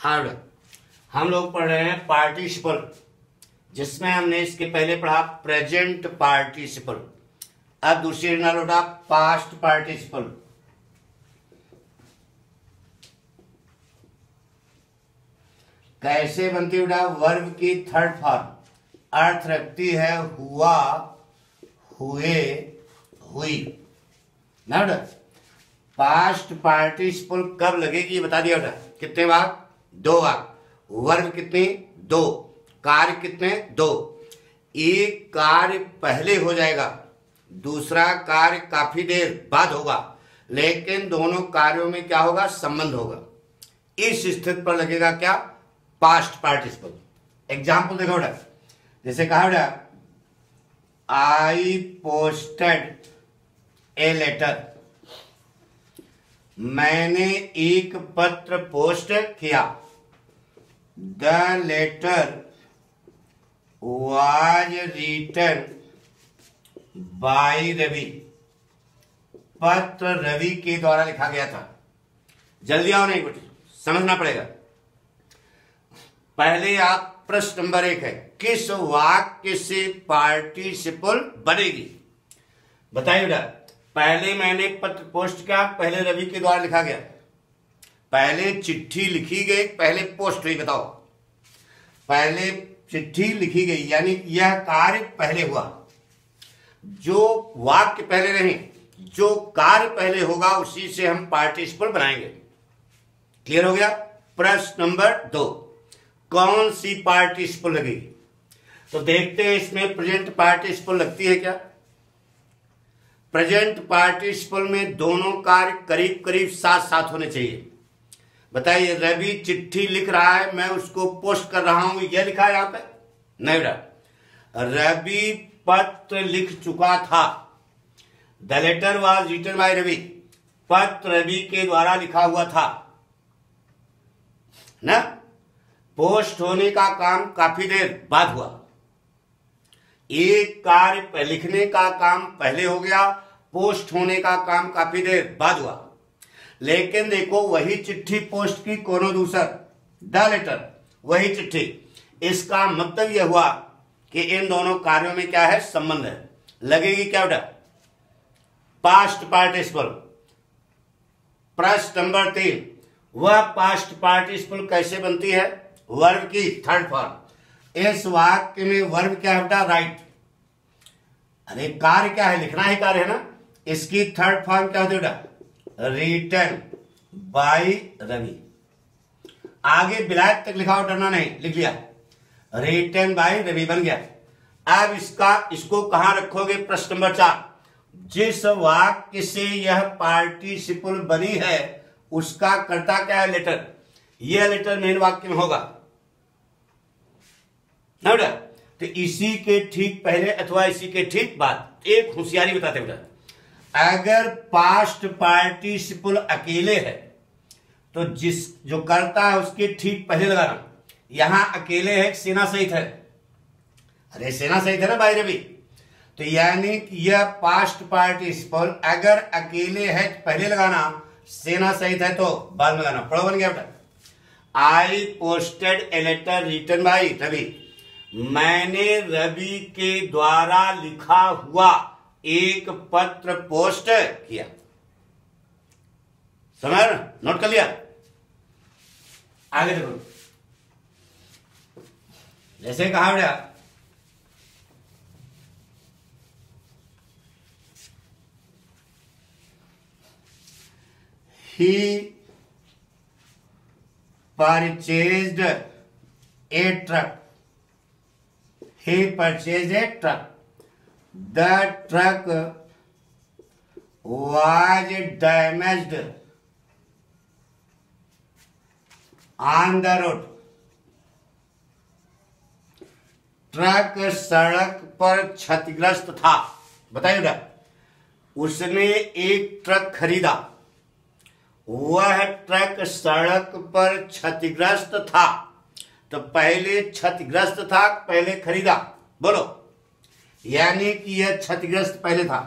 Hard. हम लोग पढ़ रहे हैं पार्टिसिपल, जिसमें हमने इसके पहले पढ़ा प्रेजेंट पार्टिसिपल। अब दूसरी ना लौटा पास्ट पार्टिसिपल। कैसे बनती है बेटा? वर्ब की थर्ड फॉर्म अर्थ रखती है हुआ, हुए, हुई ना बेटा। पास्ट पार्टिसिपल कब लगेगी ये बता दिया बेटा। कितने भाग? 2 भाग। वर्ब कितने? 2। कार्य कितने? 2। एक कार्य पहले हो जाएगा, दूसरा कार्य काफी देर बाद होगा, लेकिन दोनों कार्यों में क्या होगा? संबंध होगा। इस स्थिति पर लगेगा क्या? Past participle. एग्जाम्पल देखो बेटा, जैसे कहा बेटा आई पोस्टेड ए लेटर, मैंने एक पत्र पोस्ट किया। The letter was written by Ravi, पत्र रवि के द्वारा लिखा गया था। जल्दी आओ, नहीं बेटे समझना पड़ेगा। पहले आप प्रश्न नंबर 1 है, किस वाक्य से पार्टिसिपल बनेगी? बताइए बेटा। पहले मैंने पत्र पोस्ट किया, पहले रवि के द्वारा लिखा गया, पहले चिट्ठी लिखी गई, पहले पोस्ट हुई। बताओ, पहले चिट्ठी लिखी गई यानी यह कार्य पहले हुआ। जो वाक्य पहले नहीं, जो कार्य पहले होगा उसी से हम पार्टिसिपल बनाएंगे। क्लियर हो गया? प्रश्न नंबर 2, कौन सी पार्टिसिपल लगेगी? तो देखते हैं इसमें प्रेजेंट पार्टिसिपल लगती है क्या? प्रेजेंट पार्टिसिपल में दोनों कार्य करीब करीब साथ साथ होने चाहिए। बताइए, रवि चिट्ठी लिख रहा है, मैं उसको पोस्ट कर रहा हूं, यह लिखा है यहां पे? नहीं बेटा, रवि पत्र लिख चुका था। The letter was written by Ravi, पत्र रवि के द्वारा लिखा हुआ था ना। पोस्ट होने का काम काफी देर बाद हुआ। एक कार्य लिखने का काम पहले हो गया, पोस्ट होने का काम काफी देर बाद हुआ। लेकिन देखो, वही चिट्ठी पोस्ट की कोनो दूसर, द लेटर वही चिट्ठी। इसका मतलब यह हुआ कि इन दोनों कार्यों में क्या है? संबंध है। लगेगी क्या बेटा? Past participle. प्रश्न नंबर 3, वह पास्ट पार्टिसिपल कैसे बनती है? वर्ब की थर्ड फॉर्म। इस वाक्य में वर्ब क्या है बेटा? राइट। अरे कार्य क्या है? लिखना ही कार्य है ना। इसकी थर्ड फॉर्म क्या होती है बेटा? Written by Ravi. आगे विलायत तक लिखा हो, डरना नहीं, लिख लिया। रिटन बाय रवि बन गया। अब इसको कहां रखोगे? प्रश्न नंबर 4, जिस वाक्य से यह पार्टिसिपल बनी है उसका कर्ता क्या है? लेटर। यह लेटर मेन वाक्य में होगा ना बेटा। तो इसी के ठीक पहले अथवा इसी के ठीक बाद एक होशियारी बताते बेटा। अगर पास्ट पार्टिसिपल अकेले है तो जो करता है उसके ठीक पहले लगाना। यहां अकेले है, सेना सहित है। अरे सेना सहित है ना भाई रवि। तो यानी कि यह पास्ट पार्टिसिपल अगर अकेले है तो पहले लगाना, सेना सहित है तो बाद में लगाना। पढ़ो, बन गया बेटा। I posted a letter written by Ravi, मैंने रवि के द्वारा लिखा हुआ एक पत्र पोस्ट किया। समझ? नोट कर लिया? आगे देखो, जैसे कहा बेटा he purchased a truck. He purchased a truck. The truck was damaged on the road. Truck सड़क पर क्षतिग्रस्त था। बताइए बेटा, उसने एक ट्रक खरीदा, वह ट्रक सड़क पर क्षतिग्रस्त था। तो पहले क्षतिग्रस्त था, पहले खरीदा। बोलो, यानी कि यह क्षतिग्रस्त पहले था।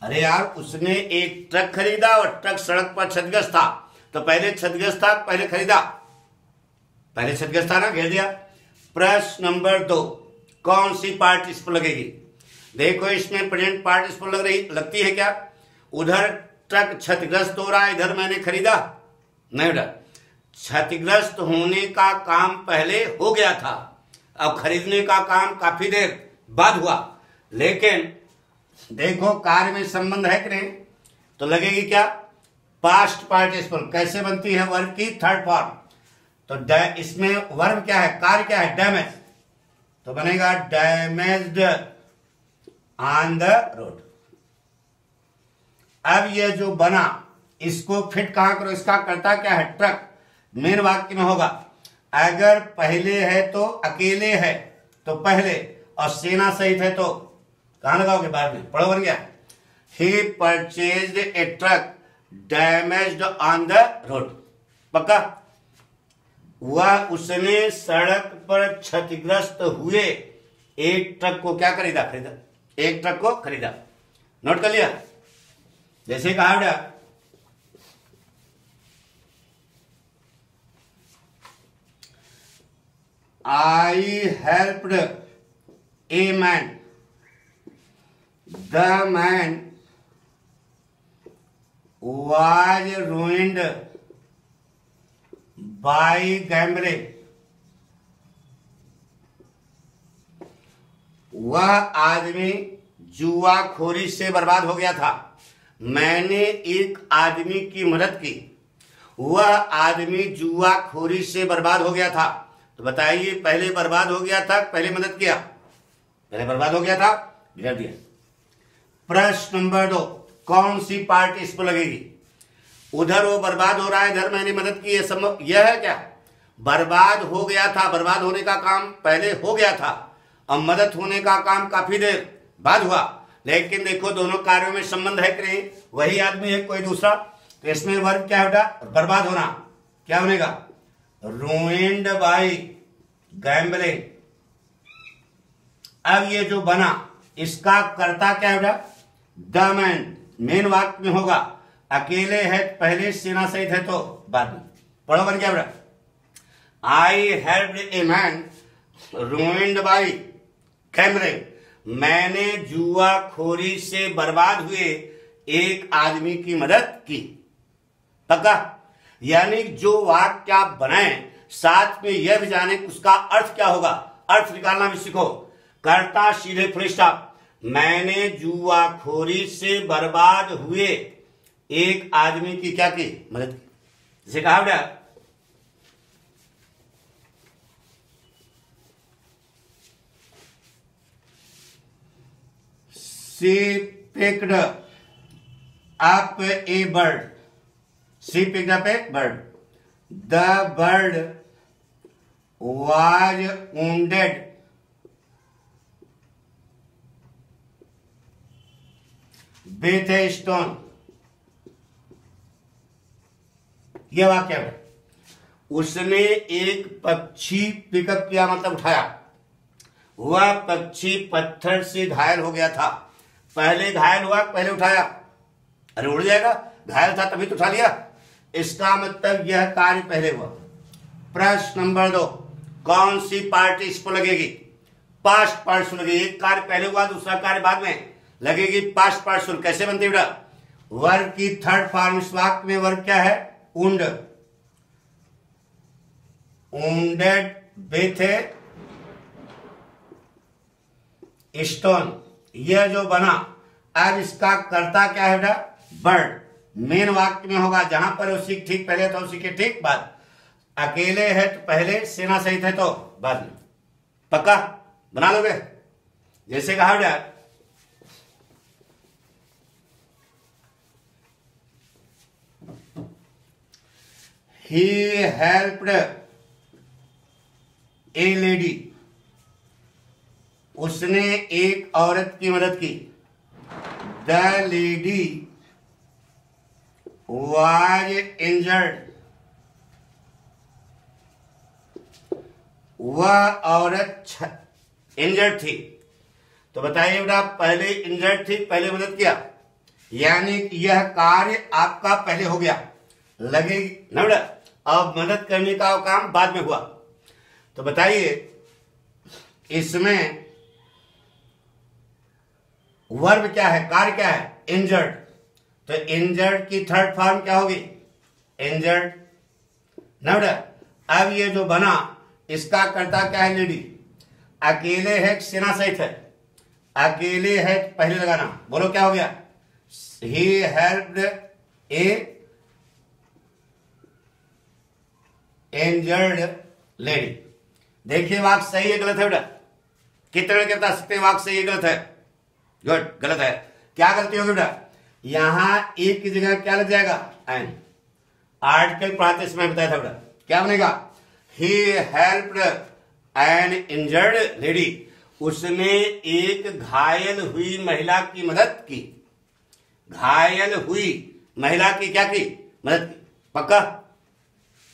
अरे यार, उसने एक ट्रक खरीदा और ट्रक सड़क पर क्षतिग्रस्त था, तो पहले क्षतिग्रस्त था, पहले खरीदा। पहले क्षतिग्रस्त था ना, घेर दिया। प्रश्न नंबर 2, कौन सी पार्टिसिपल लगेगी? देखो इसमें प्रेजेंट पार्टिसिपल लगती है क्या? उधर ट्रक क्षतिग्रस्त हो रहा है, इधर मैंने खरीदा नहीं बेटा। क्षतिग्रस्त होने का काम पहले हो गया था, अब खरीदने का काम काफी देर बाद हुआ। लेकिन देखो कार्य में संबंध है कि नहीं, तो लगेगी क्या? Past participle. कैसे बनती है? वर्ब की थर्ड फॉर्म। तो इसमें वर्ब क्या है, कार्य क्या है? डैमेज। तो बनेगा डैमेज्ड ऑन द रोड। अब ये जो बना, इसको फिट कहां करो? इसका कर्ता क्या है? ट्रक। मेन वाक्य में होगा, अगर पहले है तो अकेले है तो पहले, और सेना सहित है तो कहां लगाओगे? बाद में। पढ़ो, बन गया। He purchased a truck damaged on the road. पक्का? उसने सड़क पर क्षतिग्रस्त हुए एक ट्रक को क्या खरीदा? एक ट्रक को खरीदा। नोट कर लिया? जैसे कहा बेटा, I helped a man. The man was ruined by gambling. वह आदमी जुआखोरी से बर्बाद हो गया था। मैंने एक आदमी की मदद की। वह आदमी जुआखोरी से बर्बाद हो गया था। तो बताइए, पहले बर्बाद हो गया था, पहले मदद किया? पहले बर्बाद हो गया था, बिगड़ दिया। प्रश्न नंबर 2, कौन सी पार्टिसिपल लगेगी? उधर वो बर्बाद हो रहा है, इधर मैंने मदद की, संभव यह है क्या? बर्बाद हो गया था, बर्बाद होने का काम पहले हो गया था, अब मदद होने का काम काफी देर बाद हुआ। लेकिन देखो दोनों कार्यों में संबंध है कि नहीं? वही आदमी है, कोई दूसरा। तो इसमें वर्ब क्या है बेटा? बर्बाद होना। क्या बनेगा? ruined by gambling। अब ये जो बना, इसका कर्ता क्या है बेटा? The man. मेन वाक्य में होगा, अकेले है पहले, सेना सहित है तो बाद में। पढ़ो, बन क्या बेटा? आई helped a man ruined by gambling। मैंने जुआखोरी से बर्बाद हुए एक आदमी की मदद की। पक्का? यानी जो वाक्य आप बनाए, साथ में यह भी जाने उसका अर्थ क्या होगा, अर्थ निकालना भी सीखो। कर्ता सीधे फुल स्टॉप। मैंने जुआखोरी से बर्बाद हुए एक आदमी की क्या की? मदद की। जैसे कहा बेटा, she picked up a bird। She picked up a bird. The bird was wounded with a stone। यह वाक्य है। उसने एक पक्षी पिकअप किया, मतलब उठाया। वह पक्षी पत्थर से घायल हो गया था। पहले घायल हुआ, पहले उठाया। अरे उड़ जाएगा, घायल था तभी तो उठा लिया। इसका मतलब यह कार्य पहले हुआ। प्रश्न नंबर 2, कौन सी पार्टिसिपल लगेगी? पास्ट पार्टिसिपल लगेगी। एक कार्य पहले हुआ, दूसरा कार्य बाद में, लगेगी पास्ट पार्टिसिपल। कैसे बनती है बेटा? वर्ब की थर्ड फॉर्म। इस वाक्य में वर्ब क्या है? Wound. Wounded with a stone. यह जो बना, अब इसका कर्ता क्या है बेटा? बर्ड। मेन वाक्य में होगा, जहां पर उसी ठीक पहले था उसी के ठीक बाद। अकेले है तो पहले, सेना सहित है तो बाद में। पक्का? बना लोगे? जैसे कहा बेटा, he helped a lady। उसने एक औरत की मदद की। The lady was injured। वह औरत इंजर्ड थी। तो बताइए बेटा, पहले इंजर्ड थी, पहले मदद किया, यानी यह कार्य आपका पहले हो गया, लगेगी ना बेटा? अब मदद करने का काम बाद में हुआ। तो बताइए इसमें वर्ब क्या है, कार्य क्या है, इंजर्ड। तो इंजर्ड की थर्ड फॉर्म क्या होगी, इंजर्ड। ना बेटा अब ये जो बना इसका कर्ता क्या है, लेडी। अकेले है सेना सहित है, अकेले है पहले लगाना, बोलो क्या हो गया, he helped A injured lady. देखिए वाक्य सही है गलत है बेटा, कितने के बता सकते हैं वाक्य सही है गलत है, गुड, गलत है। क्या गलती होगी बेटा, यहां एक की जगह क्या लग जाएगा, एन। आर्टिकल पढ़ाते समय बताया था बेटा, क्या बनेगा, he helped N injured lady, उसने एक घायल हुई महिला की मदद की। घायल हुई महिला की क्या की, मदद की, पक्का।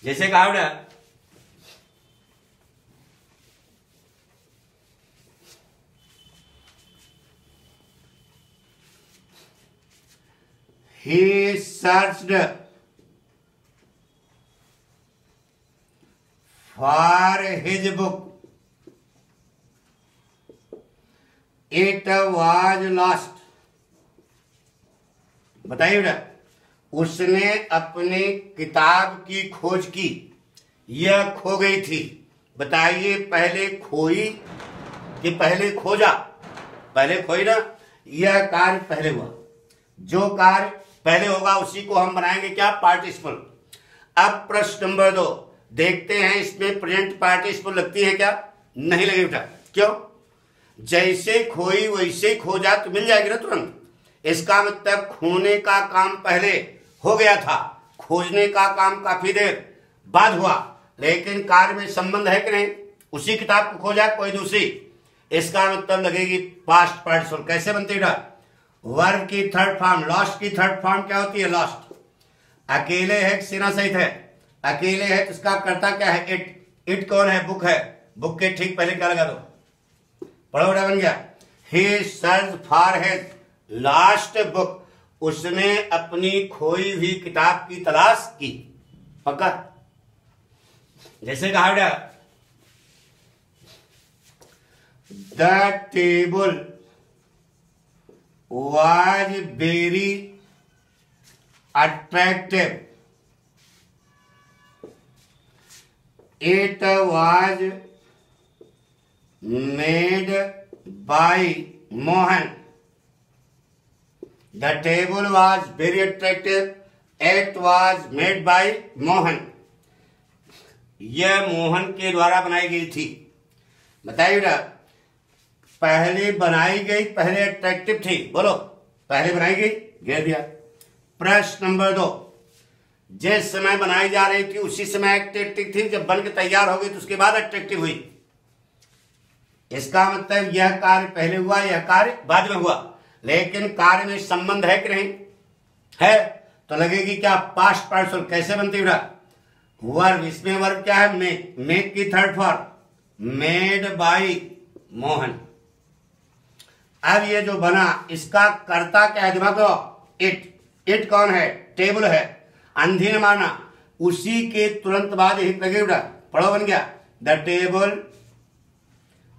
जैसे कहा बेटा he searched for his book, it was lost। बताइए बेटा, उसने अपनी किताब की खोज की, यह खो गई थी। बताइए पहले खोई कि पहले खोजा, पहले खोई ना, यह कार्य पहले हुआ। जो कार्य पहले होगा उसी को हम बनाएंगे क्या, पार्टिसिपल। अब प्रश्न नंबर 2 देखते हैं, इसमें प्रेजेंट पार्टिसिपल लगती है क्या, नहीं लगी बेटा। क्यों, जैसे खोई वैसे खोजा तो मिल जाएगी ना तुरंत। इसका मतलब खोने का काम पहले हो गया था, खोजने का काम काफी देर बाद हुआ, लेकिन कार्य में संबंध है कि नहीं, उसी किताब को खोजा कोई दूसरी। इसका मतलब लगेगी पास्ट पार्टिसिपल। कैसे बनती है बेटा, वर्ब की थर्ड फॉर्म, लॉस्ट की थर्ड फॉर्म क्या होती है, लॉस्ट। अकेले है सेना सहित है, अकेले है तो इसका कर्ता क्या है, इट। इट कौन है, बुक है, बुक के ठीक पहले क्या लगा दो, पढ़ो बेटा, बन गया। He search for his last book, उसने अपनी खोई हुई किताब की तलाश की, पक्का। जैसे कहा बेटा the table was very attractive, it was made by Mohan। The table was very attractive, it was made by Mohan। यह मोहन के द्वारा बनाई गई थी। बताइए बेटा, पहले बनाई गई, पहले अट्रैक्टिव थी, बोलो पहले बनाई गई, घेर दिया। प्रश्न नंबर 2 जिस समय बनाई जा रही थी उसी समय अट्रैक्टिव थी, जब बन के तैयार हो गई तो उसके बाद अट्रैक्टिव हुई। इसका मतलब यह कार्य पहले हुआ, यह कार्य बाद में हुआ, लेकिन कार्य में संबंध है कि नहीं है, तो लगेगी क्या, पास्ट पार्टिसिपल। कैसे बनती बेटा, वर्ब, इसमें वर्ब क्या है, मेक। मेक की third form made by Mohan. अब ये जो बना इसका कर्ता क्या है, दिमाग दो, इट। इट कौन है, टेबल है, अंधी ने मारना, उसी के तुरंत बाद यही लगे बेटा, पढ़ो, बन गया। The table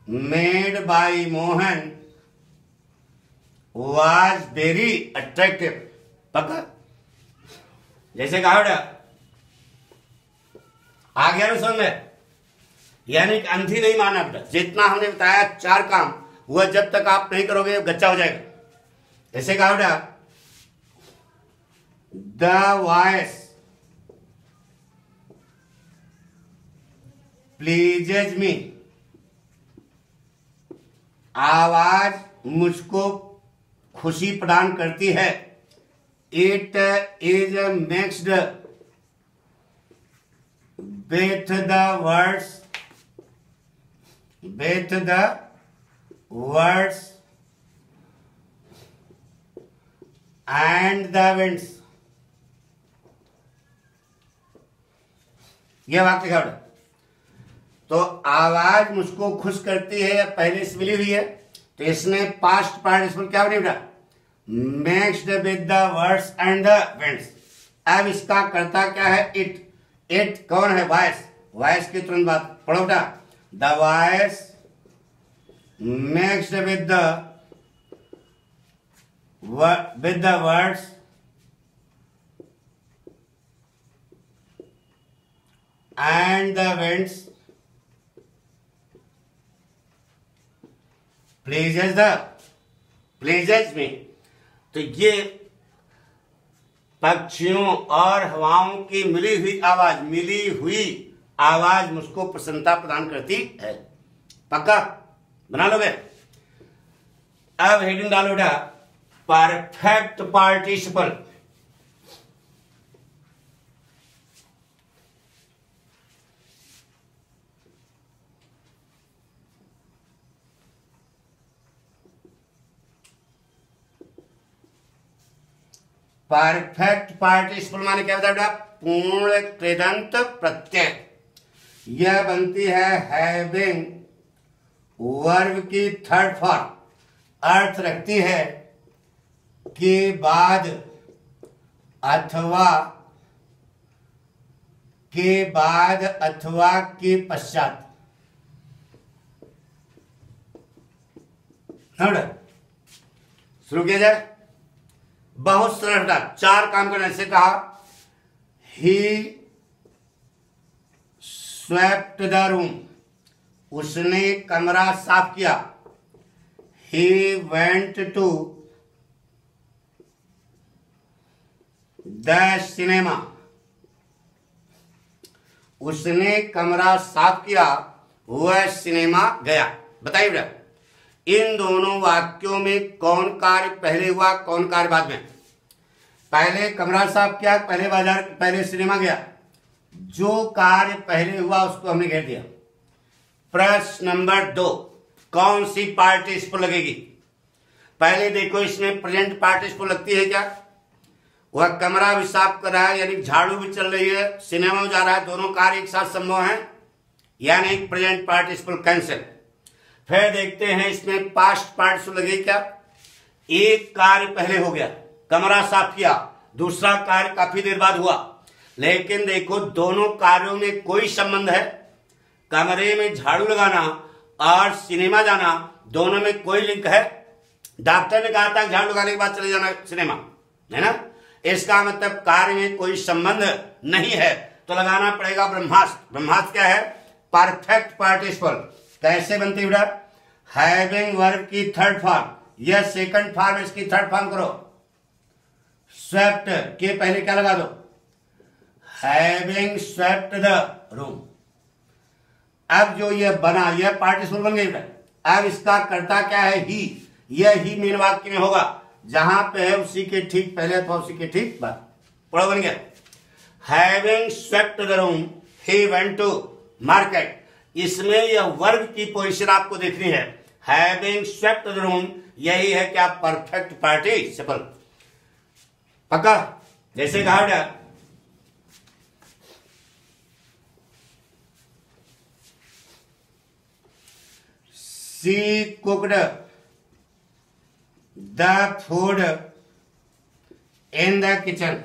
made by Mohan was very attractive, पक्का। जैसे कहा बेटा, आ गया ना समझ में, यानी कि अंधी नहीं मारना बेटा। जितना हमने बताया 4 काम, वह जब तक आप नहीं करोगे गच्चा हो जाएगा। ऐसे कहा बेटा, द वॉइस प्लीजेज मी, आवाज मुझको खुशी प्रदान करती है। It is mixed with the words, with the words and the winds। यह वाक्य लिखा बेटा। तो आवाज मुझको खुश करती है, पहले से मिली हुई है, तो इसमें पास्ट पार्टिसिपल क्या बने बेटा, mixed with the words and the winds. अब इसका कर्ता क्या है, इट। इट कौन है, वॉइस। वॉइस की तुरंत बात पढ़ो बेटा, the voice mixed with the words and the winds pleases me। तो ये पक्षियों और हवाओं की मिली हुई आवाज मुझको प्रसन्नता प्रदान करती है। पक्का बना लोगे? अब हेडिंग डालो बेटा, परफेक्ट पार्टिसिपल। परफेक्ट पार्टिसिपल माने क्या होता है बेटा? पूर्ण कृदंत प्रत्यय। यह बनती है हैविंग वर्ब की थर्ड फॉर्म, अर्थ रखती है के बाद अथवा के पश्चात। शुरू किया जाए। बहुत सरल था, 4 काम करने से कहा। ही स्वेप्ट द रूम, उसने कमरा साफ किया। He went to the cinema, उसने कमरा साफ किया, वह सिनेमा गया। बताइए बेटा, इन दोनों वाक्यों में कौन कार्य पहले हुआ, कौन कार्य बाद में? पहले कमरा साफ किया, पहले सिनेमा गया। जो कार्य पहले हुआ उसको हमने घेर दिया। प्रश्न नंबर 2, कौन सी पार्टिसिपल लगेगी? पहले देखो, इसमें प्रेजेंट पार्टिसिपल लगती है क्या? वह कमरा भी साफ कर रहा है, यानी झाड़ू भी चल रही है, सिनेमा में जा रहा है, दोनों कार्य एक साथ संभव है, यानी प्रेजेंट पार्टिसिपल कैंसिल। फिर देखते हैं इसमें पास्ट पार्टिसिपल लगेगी क्या? एक कार्य पहले हो गया, कमरा साफ किया, दूसरा कार्य काफी देर बाद हुआ, लेकिन देखो दोनों कार्यों में कोई संबंध है। कमरे में झाड़ू लगाना और सिनेमा जाना, दोनों में कोई लिंक है। डॉक्टर ने कहा था झाड़ू लगाने के बाद चले जाना सिनेमा, है ना? इसका मतलब कार्य में कोई संबंध नहीं है, तो लगाना पड़ेगा ब्रह्मास्त्र। ब्रह्मास्त्र क्या है? Perfect participle. कैसे बनती है? हैविंग वर्ब की थर्ड फॉर्म, यह सेकंड फॉर्म, इसकी थर्ड फॉर्म करो। स्वेप्ट के पहले क्या लगा दो? Having swept the room. अब जो यह बना, यह पार्टिसिपल बन गई। अब इसका कर्ता क्या है? ही। यह ही मेन वाक्य में होगा, जहां पे है उसी के ठीक पहले अथवा उसी के ठीक बाद। पूरा बन गया। Having swept the room he went to market. इसमें यह वर्ब की पोजीशन आपको देखनी है। हैविंग स्वेप्ट द रूम, यही है क्या? Perfect participle. पक्का? जैसे कहा बेटा, she cooked the food in the kitchen.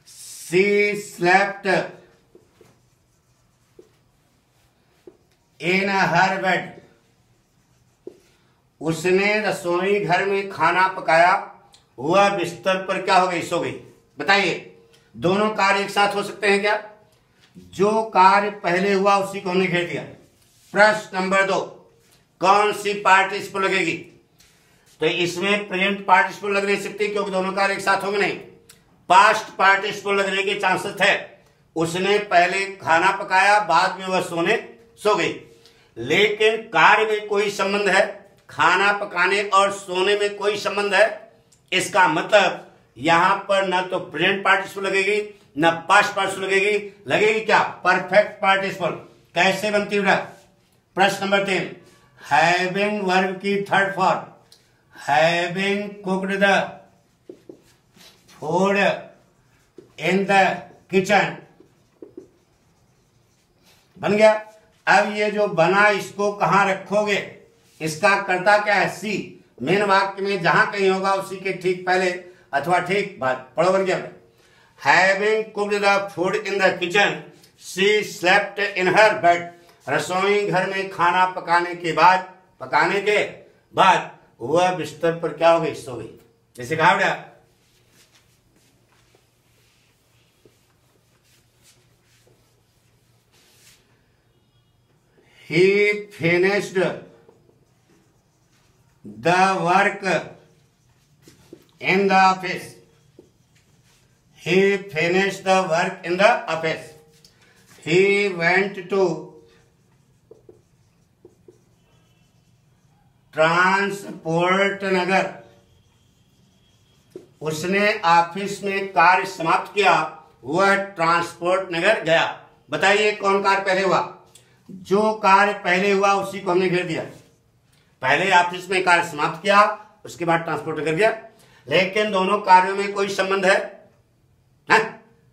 She slept in her bed. उसने रसोई घर में खाना पकाया, वह बिस्तर पर क्या हो गई? सो गई। बताइए, दोनों कार्य एक साथ हो सकते हैं क्या? जो कार्य पहले हुआ उसी को हमने घेर दिया। प्रश्न नंबर 2, कौन सी पार्टिसिपल लगेगी? तो इसमें प्रेजेंट पार्टिसिपल लग नहीं सकती, क्योंकि दोनों कार्य एक साथ होंगे नहीं। पास्ट पार्टिसिपल लगने के चांसेस है। उसने पहले खाना पकाया, बाद में वह सो गई। लेकिन कार्य में कोई संबंध है, खाना पकाने और सोने में कोई संबंध है। इसका मतलब यहां पर न तो प्रेजेंट पार्टिसिपल लगेगी, न पास्ट पार्टिसिपल लगेगी क्या? Perfect participle. कैसे बनती है? प्रश्न नंबर 3, हैविंग वर्ब की third form, having cooked the food in the kitchen. बन गया। अब ये जो बना, इसको कहां रखोगे? इसका कर्ता क्या है? सी। मेन वाक्य में जहां कहीं होगा उसी के ठीक पहले अथवा ठीक बाद। पढ़ो, बन गया। Having cooked the food in the kitchen, she slept in her bed, रसोई घर में खाना पकाने के बाद वह बिस्तर पर क्या हो गई, सो गई। जैसे कहा बेटा, he finished the work in the office. He finished the work in the office. He went to transport Nagar, उसने ऑफिस में कार्य समाप्त किया, वह ट्रांसपोर्ट नगर गया। बताइए कौन कार्य पहले हुआ? जो कार्य पहले हुआ उसी को हमने घेर दिया। पहले ऑफिस में कार्य समाप्त किया, उसके बाद ट्रांसपोर्ट नगर गया। लेकिन दोनों कार्यों में कोई संबंध है?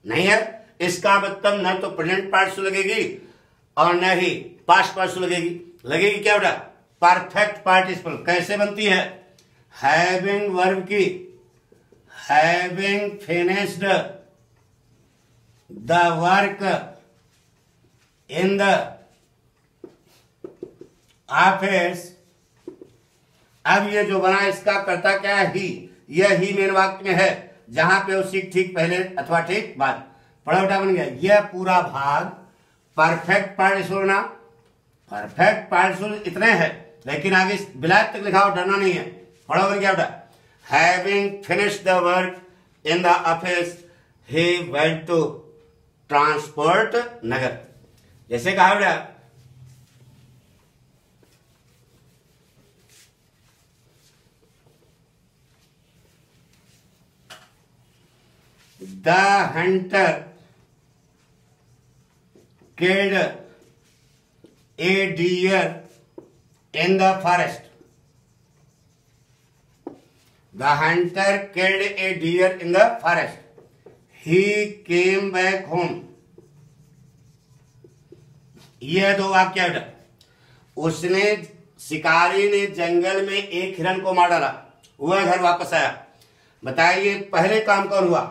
नहीं है। इसका मतलब न तो प्रेजेंट पार्टिसिपल लगेगी और न ही पास्ट पार्टिसिपल लगेगी। लगेगी क्या बेटा? Perfect participle. कैसे बनती है? हैविंग वर्ब की having finished the work in the office. अब ये जो बना इसका कर्ता क्या है? ही। यह ही मेन वाक्य में है, जहां पे उसी ठीक पहले अथवा ठीक बाद पड़ा बेटा बन गया। यह पूरा भाग परफेक्ट पार्टिसिपल ना, परफेक्ट पार्टिसिपल इतने हैं, लेकिन आगे विलायत तक लिखा हो, डरना नहीं है। पढ़ो बन गया बेटा। Having finished the work in the office he went to transport Nagar. जैसे कहा बेटा, the hunter killed a deer in the forest. The hunter killed a deer in the forest. He came back home. यह दो वाक्य है बेटा। उसने, शिकारी ने जंगल में एक हिरन को मार डाला, वह घर वापस आया। बताइए पहले काम कौन हुआ?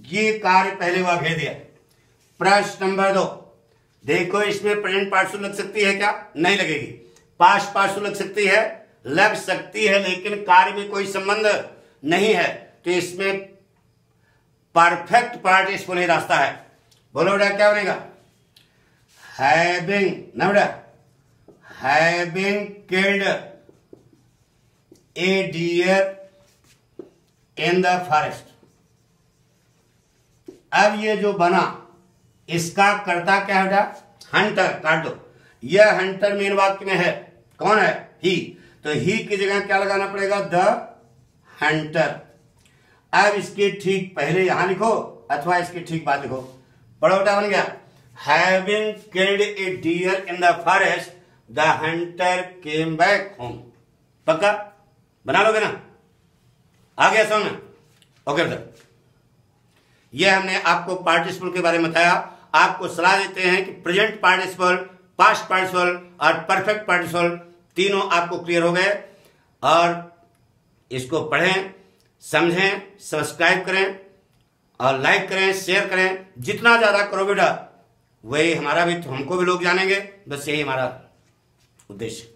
ये कार्य पहले हुआ, घेर दिया। प्रश्न नंबर 2, देखो इसमें प्रेजेंट पार्टिसिपल लग सकती है क्या? नहीं लगेगी। पास्ट पार्टिसिपल लग सकती है? लग सकती है, लेकिन कार्य में कोई संबंध नहीं है, तो इसमें परफेक्ट पार्टिसिपल ही रास्ता है। बोलो बेटा क्या बनेगा? हैविंग ना बेटा, having killed a deer in the forest. अब ये जो बना, इसका कर्ता क्या है बेटा? हंटर। काट दो। यह हंटर मेन वाक्य में है, कौन है? ही। तो ही की जगह क्या लगाना पड़ेगा? The Hunter. अब इसके ठीक पहले यहां लिखो अथवा इसके ठीक बाद लिखो। बड़ा बेटा बन गया। Having killed a deer in the forest the hunter came back home. पक्का बना लोगे ना? आ गया समझ में? ओके बेटा, यह हमने आपको पार्टिसिपल के बारे में बताया। आपको सलाह देते हैं कि प्रेजेंट पार्टिसिपल, पास्ट पार्टिसिपल और परफेक्ट पार्टिसिपल तीनों आपको क्लियर हो गए। और इसको पढ़ें, समझें, सब्सक्राइब करें और लाइक करें, शेयर करें। जितना ज्यादा करो बेटा, वही हमारा भी, हमको भी लोग जानेंगे। बस यही हमारा उद्देश्य।